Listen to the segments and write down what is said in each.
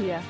Yeah.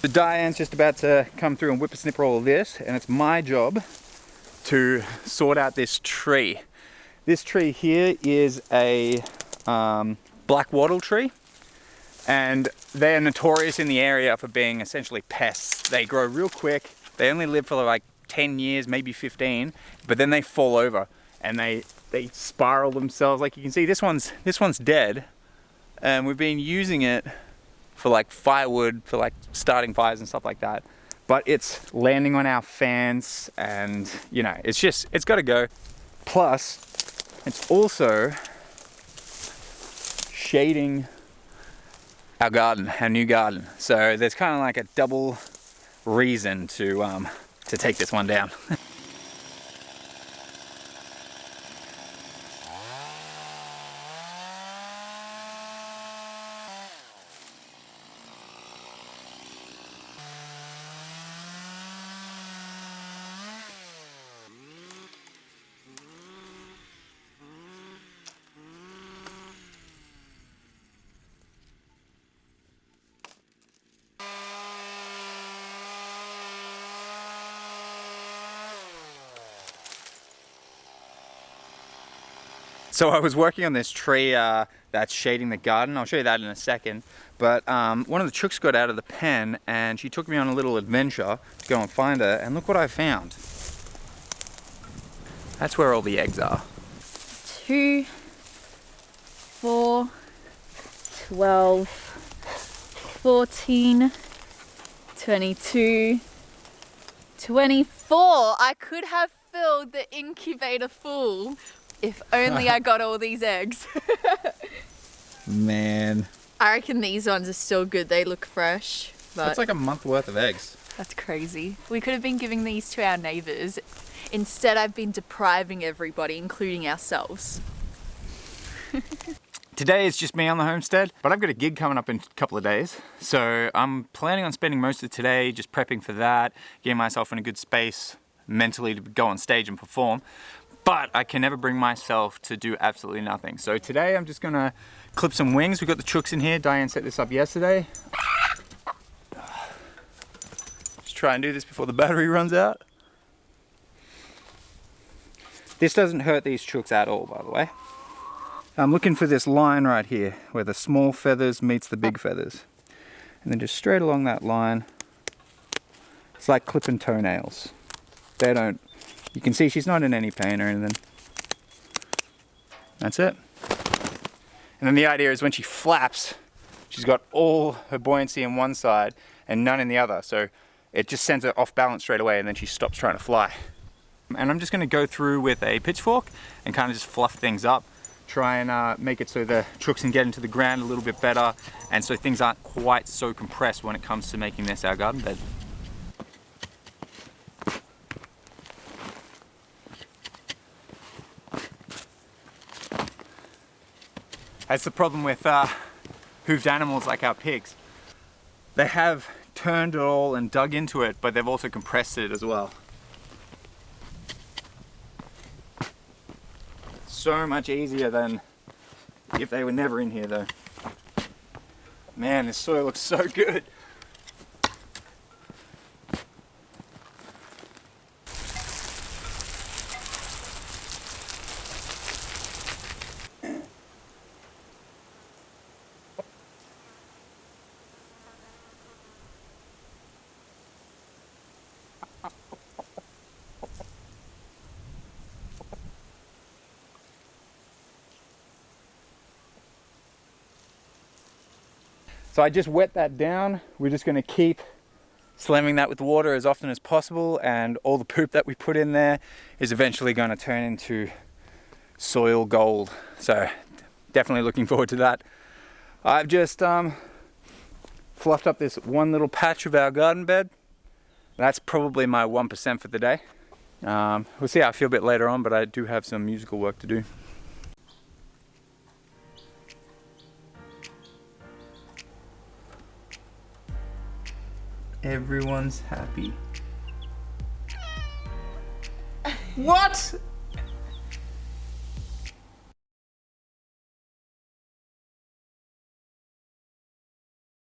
So Diane's just about to come through and whippersnipper all of this, and it's my job to sort out this tree. This tree here is a black wattle tree, and they're notorious in the area for being essentially pests. They grow real quick. They only live for like 10 years, maybe 15, but then they fall over and they spiral themselves. Like you can see, this one's dead, and we've been using it for like firewood, for like starting fires and stuff like that. But it's landing on our fence, and you know, it's got to go. Plus, it's also shading our garden, our new garden. So there's kind of like a double reason to take this one down. So I was working on this tree that's shading the garden. I'll show you that in a second. But one of the chooks got out of the pen and she took me on a little adventure to go and find her. And look what I found. That's where all the eggs are. 2, 4, 12, 14, 22, 24. I could have filled the incubator full. If only I got all these eggs. Man. I reckon these ones are still good. They look fresh. But That's like a month worth of eggs. that's crazy. We could have been giving these to our neighbours. Instead, I've been depriving everybody, including ourselves. Today is just me on the homestead, but I've got a gig coming up in a couple of days. So I'm planning on spending most of today just prepping for that, getting myself in a good space mentally to go on stage and perform. But I can never bring myself to do absolutely nothing. So today I'm just gonna clip some wings. We've got the chooks in here. Diane set this up yesterday. Just try and do this before the battery runs out. This doesn't hurt these chooks at all, by the way. I'm looking for this line right here where the small feathers meets the big feathers. And then just straight along that line. It's like clipping toenails. They don't, you can see she's not in any pain or anything. That's it. And then the idea is when she flaps, she's got all her buoyancy in one side and none in the other. So it just sends her off balance straight away and then she stops trying to fly. And I'm just gonna go through with a pitchfork and kind of just fluff things up. Try and make it so the chooks can get into the ground a little bit better and so things aren't quite so compressed when it comes to making this our garden bed. That's the problem with hooved animals like our pigs. They have turned it all and dug into it, but they've also compressed it as well. So much easier than if they were never in here though. Man, this soil looks so good. So I just wet that down. We're just going to keep slamming that with water as often as possible, and all the poop that we put in there is eventually going to turn into soil gold. So definitely looking forward to that. I've just fluffed up this one little patch of our garden bed. That's probably my 1% for the day. We'll see how I feel a bit later on, but I do have some musical work to do. Everyone's happy. What?